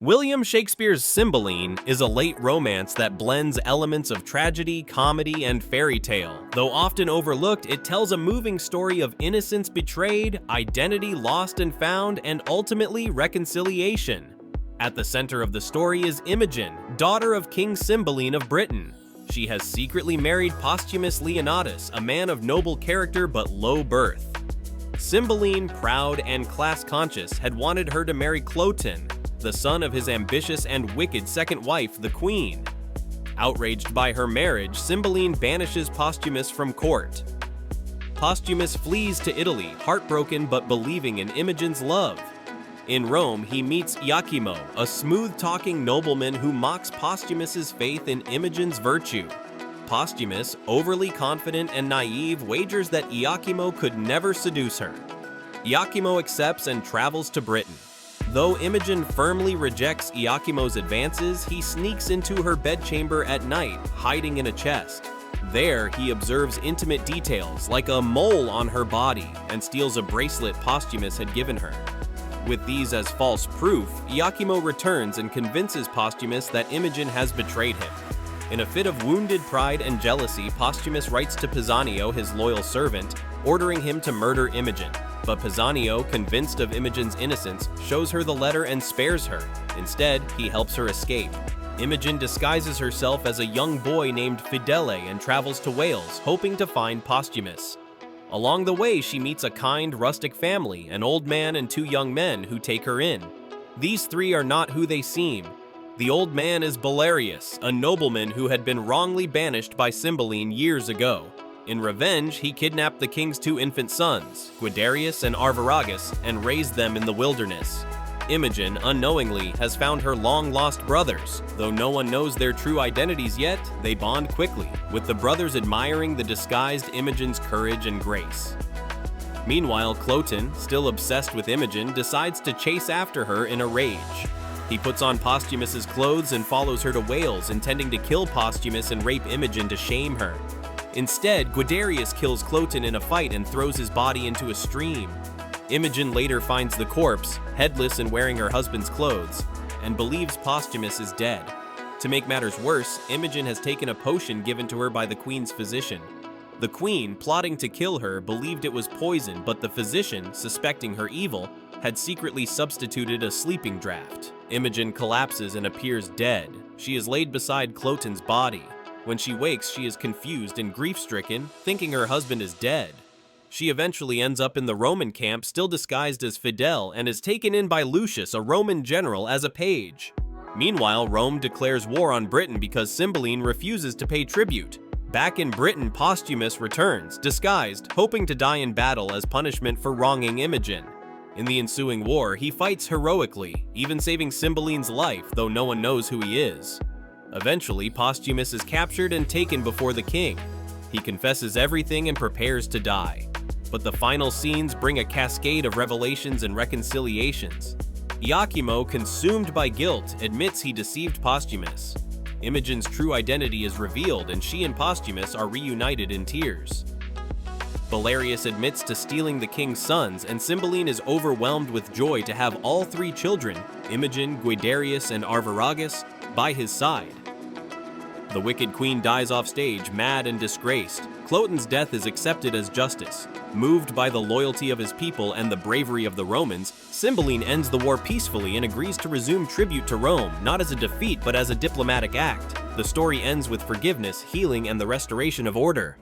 William Shakespeare's Cymbeline is a late romance that blends elements of tragedy, comedy, and fairy tale. Though often overlooked, it tells a moving story of innocence betrayed, identity lost and found, and ultimately reconciliation. At the center of the story is Imogen, daughter of King Cymbeline of Britain. She has secretly married Posthumus Leonatus, a man of noble character but low birth. Cymbeline, proud and class-conscious, had wanted her to marry Cloten, the son of his ambitious and wicked second wife, the Queen. Outraged by her marriage, Cymbeline banishes Posthumus from court. Posthumus flees to Italy, heartbroken but believing in Imogen's love. In Rome, he meets Iachimo, a smooth-talking nobleman who mocks Posthumus's faith in Imogen's virtue. Posthumus, overly confident and naive, wagers that Iachimo could never seduce her. Iachimo accepts and travels to Britain. Though Imogen firmly rejects Iachimo's advances, he sneaks into her bedchamber at night, hiding in a chest. There, he observes intimate details, like a mole on her body, and steals a bracelet Posthumus had given her. With these as false proof, Iachimo returns and convinces Posthumus that Imogen has betrayed him. In a fit of wounded pride and jealousy, Posthumus writes to Pisanio, his loyal servant, ordering him to murder Imogen. But Pisanio, convinced of Imogen's innocence, shows her the letter and spares her. Instead, he helps her escape. Imogen disguises herself as a young boy named Fidele and travels to Wales, hoping to find Posthumus. Along the way, she meets a kind, rustic family, an old man and two young men who take her in. These three are not who they seem. The old man is Belarius, a nobleman who had been wrongly banished by Cymbeline years ago. In revenge, he kidnapped the king's two infant sons, Guiderius and Arviragus, and raised them in the wilderness. Imogen, unknowingly, has found her long-lost brothers. Though no one knows their true identities yet, they bond quickly, with the brothers admiring the disguised Imogen's courage and grace. Meanwhile, Cloten, still obsessed with Imogen, decides to chase after her in a rage. He puts on Posthumus's clothes and follows her to Wales, intending to kill Posthumus and rape Imogen to shame her. Instead, Guiderius kills Cloten in a fight and throws his body into a stream. Imogen later finds the corpse, headless and wearing her husband's clothes, and believes Posthumus is dead. To make matters worse, Imogen has taken a potion given to her by the Queen's physician. The Queen, plotting to kill her, believed it was poison, but the physician, suspecting her evil, had secretly substituted a sleeping draught. Imogen collapses and appears dead. She is laid beside Cloten's body. When she wakes, she is confused and grief-stricken, thinking her husband is dead. She eventually ends up in the Roman camp, still disguised as Fidele, and is taken in by Lucius, a Roman general, as a page. Meanwhile, Rome declares war on Britain because Cymbeline refuses to pay tribute. Back in Britain, Posthumus returns, disguised, hoping to die in battle as punishment for wronging Imogen. In the ensuing war, he fights heroically, even saving Cymbeline's life, though no one knows who he is. Eventually, Posthumus is captured and taken before the king. He confesses everything and prepares to die. But the final scenes bring a cascade of revelations and reconciliations. Iachimo, consumed by guilt, admits he deceived Posthumus. Imogen's true identity is revealed, and she and Posthumus are reunited in tears. Belarius admits to stealing the king's sons, and Cymbeline is overwhelmed with joy to have all three children, Imogen, Guiderius, and Arviragus, by his side. The wicked queen dies off stage, mad and disgraced. Cloten's death is accepted as justice. Moved by the loyalty of his people and the bravery of the Romans, Cymbeline ends the war peacefully and agrees to resume tribute to Rome, not as a defeat but as a diplomatic act. The story ends with forgiveness, healing, and the restoration of order.